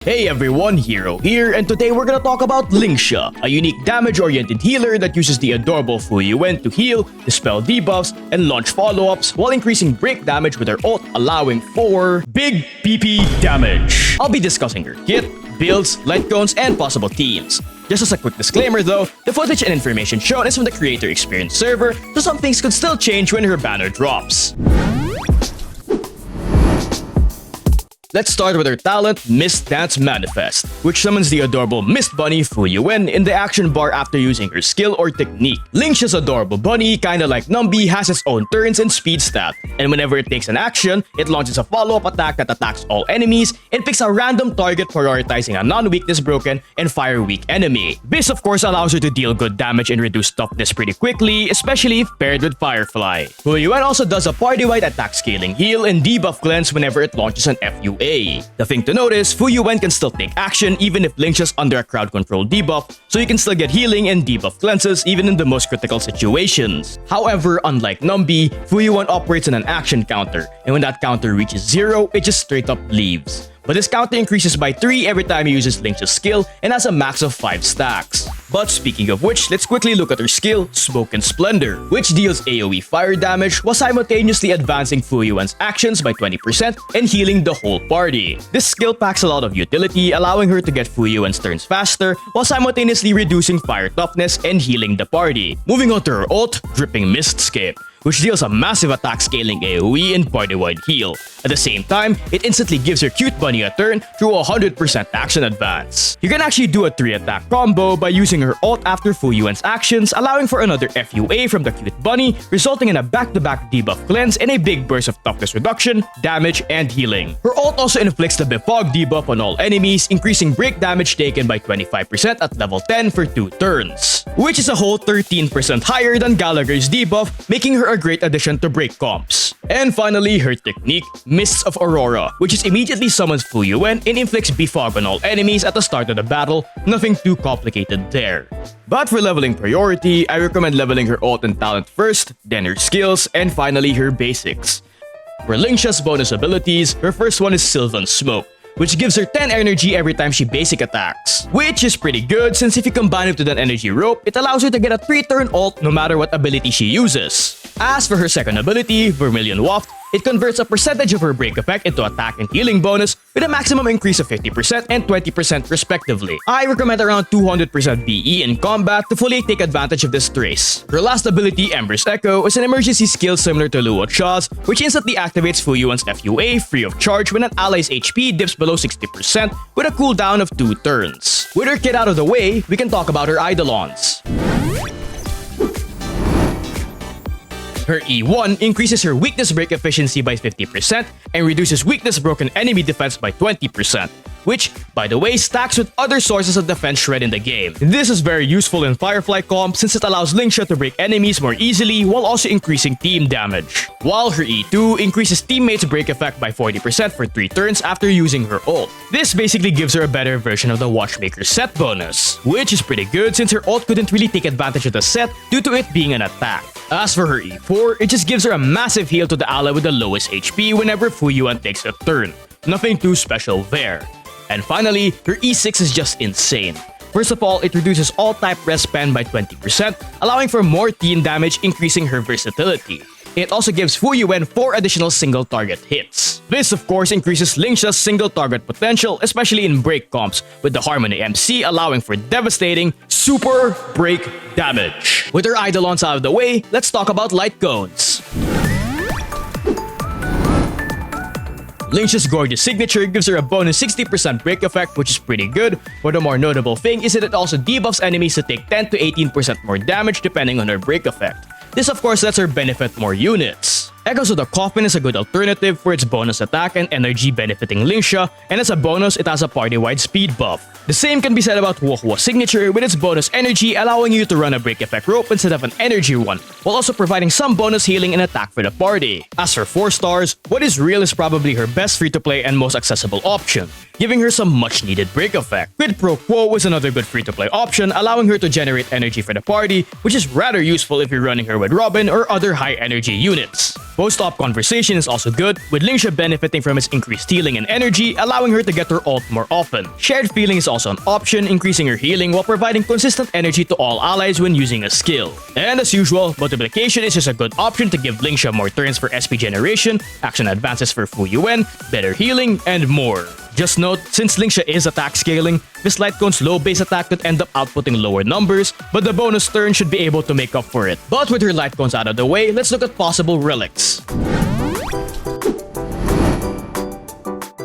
Hey everyone, Heero here, and today we're gonna talk about Lingsha, a unique damage-oriented healer that uses the adorable Fuyuan to heal, dispel debuffs, and launch follow-ups while increasing break damage with her ult, allowing for big PP damage. I'll be discussing her kit, builds, Lightcones, and possible teams. Just as a quick disclaimer though, the footage and information shown is from the creator experience server, so some things could still change when her banner drops. Let's start with her talent, Mist Dance Manifest, which summons the adorable Mist Bunny Fuyuan in the action bar after using her skill or technique. Lingsha's adorable bunny, kinda like Numbi, has its own turns and speed stat, and whenever it takes an action, it launches a follow-up attack that attacks all enemies and picks a random target prioritizing a non-weakness broken and fire-weak enemy. This of course allows her to deal good damage and reduce toughness pretty quickly, especially if paired with Firefly. Fuyuan also does a party-wide attack scaling heal and debuff cleanse whenever it launches an FUA. The thing to note is, Fuyuan can still take action even if Lingsha's under a crowd control debuff, so you can still get healing and debuff cleanses even in the most critical situations. However, unlike Numbi, Fuyuan operates on an action counter, and when that counter reaches 0, it just straight up leaves. But this counter increases by 3 every time he uses Lingsha's skill and has a max of 5 stacks. But speaking of which, let's quickly look at her skill, Smoke and Splendor, which deals AoE fire damage while simultaneously advancing Fuyuan's actions by 20% and healing the whole party. This skill packs a lot of utility, allowing her to get Fuyuan's turns faster while simultaneously reducing fire toughness and healing the party. Moving on to her ult, Dripping Mistscape, which deals a massive attack scaling AoE and party-wide heal. At the same time, it instantly gives your cute bunny a turn through a 100% action advance. You can actually do a 3-attack combo by using her ult after Fuyuan's actions, allowing for another FUA from the cute bunny, resulting in a back-to-back debuff cleanse and a big burst of toughness reduction, damage, and healing. Her ult also inflicts the Befog debuff on all enemies, increasing break damage taken by 25% at level 10 for 2 turns, which is a whole 13% higher than Gallagher's debuff, making her a great addition to break comps. And finally, her technique, Mists of Aurora, which is immediately summons Fuyuan and inflicts Befog on all enemies at the start of the battle, nothing too complicated there. But for leveling priority, I recommend leveling her ult and talent first, then her skills, and finally her basics. For Lingsha's bonus abilities, her first one is Sylvan Smoke, which gives her 10 energy every time she basic attacks, which is pretty good since if you combine it with an energy rope, it allows her to get a 3-turn ult no matter what ability she uses. As for her second ability, Vermilion Waft, it converts a percentage of her break effect into attack and healing bonus with a maximum increase of 50% and 20% respectively. I recommend around 200% BE in combat to fully take advantage of this trace. Her last ability, Ember's Echo, is an emergency skill similar to Luo Cha's, which instantly activates Fuyuan's FUA free of charge when an ally's HP dips below 60% with a cooldown of 2 turns. With her kit out of the way, we can talk about her Eidolons. Her E1 increases her weakness break efficiency by 50% and reduces weakness broken enemy defense by 20%, which, by the way, stacks with other sources of defense shred in the game. This is very useful in Firefly comp since it allows Lingsha to break enemies more easily while also increasing team damage. While her E2 increases teammates' break effect by 40% for 3 turns after using her ult. This basically gives her a better version of the Watchmaker set bonus, which is pretty good since her ult couldn't really take advantage of the set due to it being an attack. As for her E4, it just gives her a massive heal to the ally with the lowest HP whenever Fuyuan takes a turn. Nothing too special there. And finally, her E6 is just insane. First of all, it reduces all type res spam by 20%, allowing for more team damage, increasing her versatility. It also gives Fuyuan 4 additional single target hits. This of course increases Lingsha's single target potential, especially in break comps, with the Harmony MC allowing for devastating super break damage. With her Eidolons out of the way, let's talk about Lightcones. Lingsha's gorgeous signature gives her a bonus 60% break effect, which is pretty good, but the more notable thing is that it also debuffs enemies to take 10 to 18% more damage depending on her break effect. This of course lets her benefit more units. Echoes of the Coffin is a good alternative for its bonus attack and energy benefiting Lingsha, and as a bonus, it has a party-wide speed buff. The same can be said about Wohua's signature with its bonus energy allowing you to run a break effect rope instead of an energy one, while also providing some bonus healing and attack for the party. As for 4 stars, What Is Real is probably her best free-to-play and most accessible option, giving her some much-needed break effect. Quid Pro Quo is another good free-to-play option, allowing her to generate energy for the party, which is rather useful if you're running her with Robin or other high-energy units. Post-op conversation is also good, with Lingsha benefiting from its increased healing and energy, allowing her to get her ult more often. Shared feeling is also an option, increasing her healing while providing consistent energy to all allies when using a skill. And as usual, multiplication is just a good option to give Lingsha more turns for SP generation, action advances for Fu Yuan, better healing, and more. Just note, since Lingsha is attack scaling, this Lightcone's low base attack could end up outputting lower numbers, but the bonus turn should be able to make up for it. But with her Lightcones out of the way, let's look at possible relics.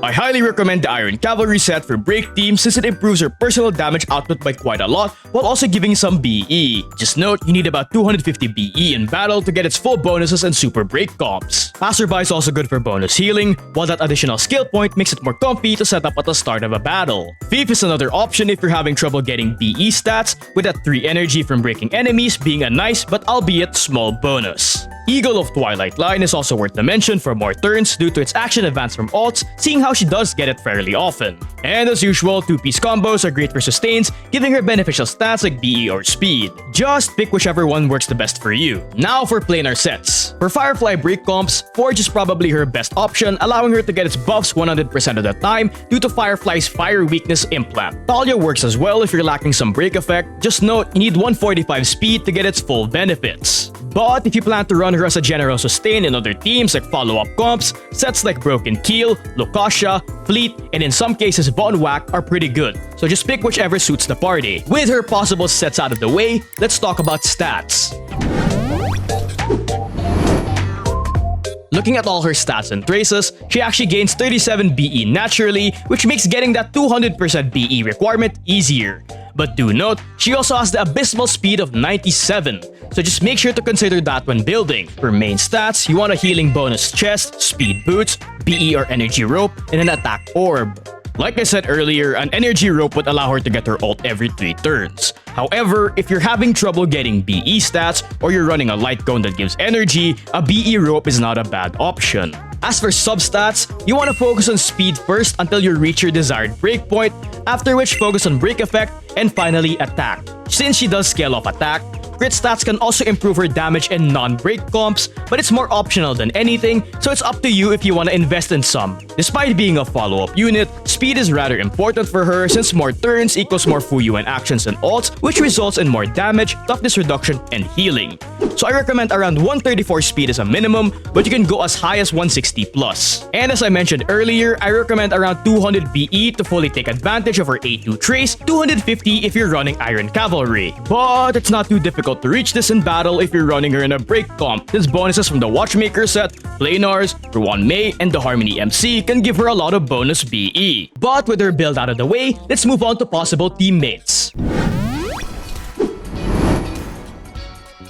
I highly recommend the Iron Cavalry set for Break Team since it improves her personal damage output by quite a lot while also giving some BE. Just note, you need about 250 BE in battle to get its full bonuses and super break comps. Passerby is also good for bonus healing, while that additional skill point makes it more comfy to set up at the start of a battle. Thief is another option if you're having trouble getting BE stats, with that 3 energy from breaking enemies being a nice but albeit small bonus. Eagle of Twilight Line is also worth the mention for more turns due to its action advance from ults, seeing how she does get it fairly often. And as usual, 2-piece combos are great for sustains, giving her beneficial stats like BE or speed. Just pick whichever one works the best for you. Now for planar sets. For Firefly break comps, Forge is probably her best option, allowing her to get its buffs 100% of the time due to Firefly's Fire Weakness implant. Talia works as well if you're lacking some break effect, just note you need 145 speed to get its full benefits. But if you plan to run her as a general sustain in other teams like follow-up comps, sets like Broken Keel, Lokasha, Fleet, and in some cases Von Whack are pretty good, so just pick whichever suits the party. With her possible sets out of the way, let's talk about stats. Looking at all her stats and traces, she actually gains 37 BE naturally, which makes getting that 200% BE requirement easier. But do note, she also has the abysmal speed of 97, so just make sure to consider that when building. For main stats, you want a healing bonus chest, speed boots, BE or energy rope, and an attack orb. Like I said earlier, an energy rope would allow her to get her ult every 3 turns. However, if you're having trouble getting BE stats or you're running a light cone that gives energy, a BE rope is not a bad option. As for substats, you want to focus on speed first until you reach your desired breakpoint, after which focus on break effect, and finally attack. Since she does scale off attack, crit stats can also improve her damage and non-break comps, but it's more optional than anything, so it's up to you if you want to invest in some. Despite being a follow-up unit, speed is rather important for her since more turns equals more Fu Yuan actions and ults, which results in more damage, toughness reduction, and healing. So I recommend around 134 speed as a minimum, but you can go as high as 160 plus. And as I mentioned earlier, I recommend around 200 BE to fully take advantage of her A2 trace, 250 if you're running Iron Cavalry. But it's not too difficult to reach this in battle if you're running her in a break comp, since bonuses from the Watchmaker set, Planars, Ruan Mei, and the Harmony MC can give her a lot of bonus BE. But with her build out of the way, let's move on to possible teammates.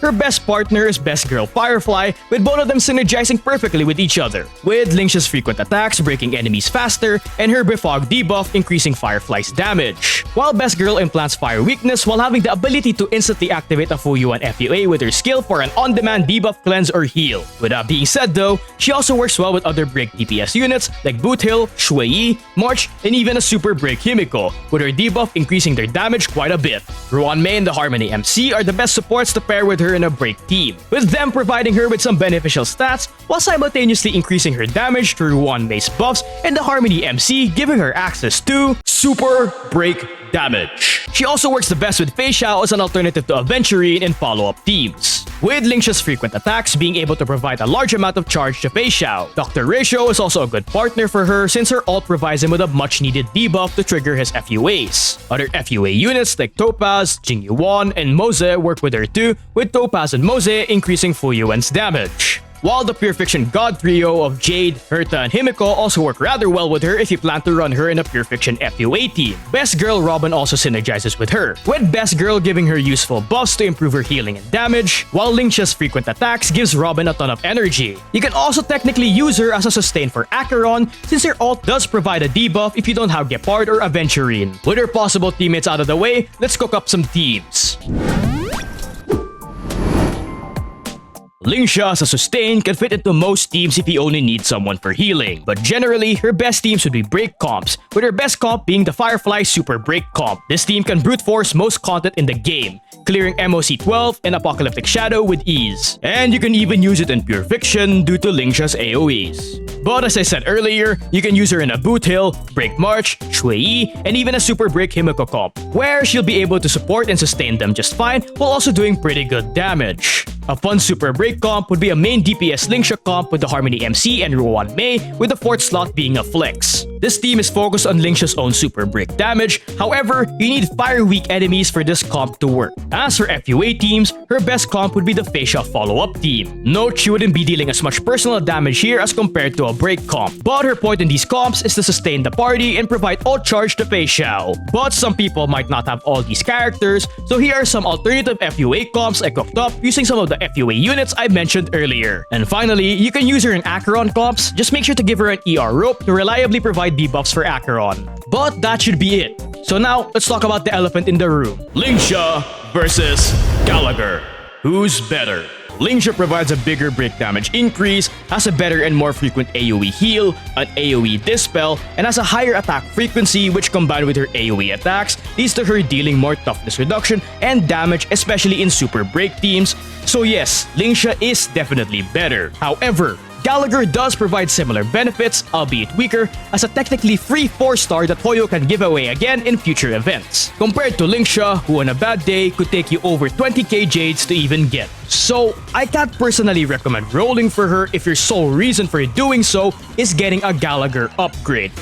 Her best partner is Best Girl Firefly, with both of them synergizing perfectly with each other, with Lingsha's frequent attacks breaking enemies faster, and her Befog debuff increasing Firefly's damage. While Best Girl implants Fire Weakness while having the ability to instantly activate a Fu Yuan FUA with her skill for an on-demand debuff, cleanse, or heal. With that being said though, she also works well with other break DPS units like Boot Hill, Shui Yi, March, and even a super break Himiko, with her debuff increasing their damage quite a bit. Ruan Mei and the Harmony MC are the best supports to pair with her in a break team, with them providing her with some beneficial stats while simultaneously increasing her damage through Ruan Mei's buffs and the Harmony MC giving her access to super break damage. She also works the best with Feixao as an alternative to Aventurine in follow-up teams, with Lingsha's frequent attacks being able to provide a large amount of charge to Feixao. Dr. Ratio is also a good partner for her since her ult provides him with a much-needed debuff to trigger his FUAs. Other FUA units like Topaz, Jingyuan, and Mose work with her too, with Topaz and Mose increasing Fu Yuan's damage. While the Pure Fiction God trio of Jade, Herta, and Himiko also work rather well with her if you plan to run her in a Pure Fiction FUA team. Best Girl Robin also synergizes with her, with Best Girl giving her useful buffs to improve her healing and damage, while Lingsha's frequent attacks gives Robin a ton of energy. You can also technically use her as a sustain for Acheron since her ult does provide a debuff if you don't have Gepard or Aventurine. With her possible teammates out of the way, let's cook up some teams. Lingsha as a sustain can fit into most teams if you only need someone for healing, but generally, her best teams would be break comps, with her best comp being the Firefly Super Break comp. This team can brute force most content in the game, clearing MOC 12 and Apocalyptic Shadow with ease. And you can even use it in Pure Fiction due to Lingsha's AoEs. But as I said earlier, you can use her in a Boot Hill, Break March, Shui Yi, and even a Super Break Himiko comp, where she'll be able to support and sustain them just fine while also doing pretty good damage. A fun Super Break comp would be a main DPS Lingsha comp with the Harmony MC and Ruan Mei, with the 4th slot being a Flex. This team is focused on Lingsha's own Super Break damage, however, you need fire weak enemies for this comp to work. As for FUA teams, her best comp would be the Feixao follow-up team. Note she wouldn't be dealing as much personal damage here as compared to a break comp, but her point in these comps is to sustain the party and provide ult charge to Feixao. But some people might not have all these characters, so here are some alternative FUA comps I cooked up using some of the FUA units I mentioned earlier. And finally, you can use her in Acheron comps, just make sure to give her an ER rope to reliably provide debuffs for Acheron. But that should be it. So now, let's talk about the elephant in the room. Lingsha versus Gallagher. Who's better? Lingsha provides a bigger break damage increase, has a better and more frequent AoE heal, an AoE dispel, and has a higher attack frequency which combined with her AoE attacks leads to her dealing more toughness reduction and damage, especially in super break teams. So yes, Lingsha is definitely better. However, Gallagher does provide similar benefits, albeit weaker, as a technically free 4-star that Hoyo can give away again in future events, compared to Lingsha, who on a bad day could take you over 20k Jades to even get. So, I can't personally recommend rolling for her if your sole reason for doing so is getting a Gallagher upgrade.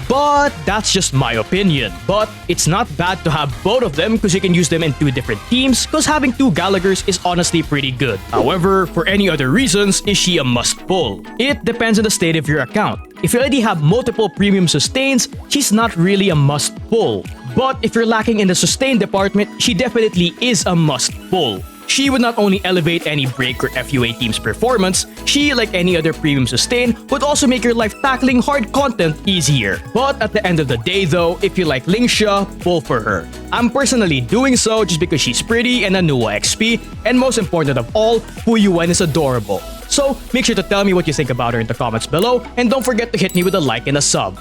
But that's just my opinion. But it's not bad to have both of them because you can use them in 2 different teams, because having 2 Gallaghers is honestly pretty good. However, for any other reasons, is she a must pull? It depends on the state of your account. If you already have multiple premium sustains, she's not really a must pull. But if you're lacking in the sustain department, she definitely is a must pull. She would not only elevate any break or FUA team's performance, she, like any other premium sustain, would also make your life tackling hard content easier. But at the end of the day though, if you like Lingsha, pull for her. I'm personally doing so just because she's pretty and a Nuwa XP, and most important of all, Fuyuan is adorable. So make sure to tell me what you think about her in the comments below, and don't forget to hit me with a like and a sub.